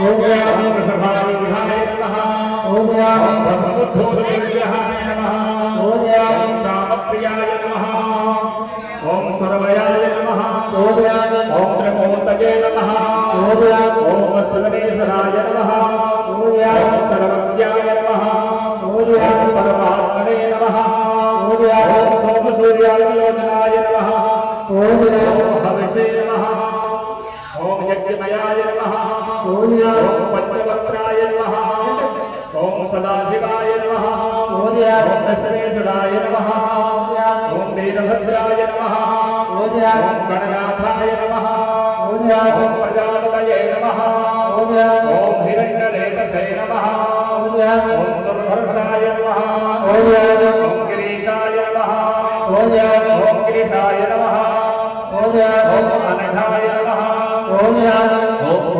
ओम यामि वृषभारूढाय नमः ओम यामि भस्मोद्धूतविग्रहाय नमः ओम यामि रामप्रियाय नमः ओम सर्वयाय नमः ओम यामि ओम त्रिमूर्तये नमः ओम यामि ओम सर्वेश्वराय नमः ओम यामि सर्वज्ञाय नमः ओम यामि परमात्मने नमः ओम यामि सोमसूर्याय योजनाय नमः ओम यामि हविषे नमः ओम यज्ञमयाय नमः ओम पंचवक्त्राय नमः ओम सदाशिवाय नमः ओम दशरेश्वराय नमः ओम वीरभद्राय नमः ओम गणनाथाय नमः ओम प्रजापतये नमः ओम हिरण्यरेतसे नमः ओम दुर्धर्षाय नमः ओम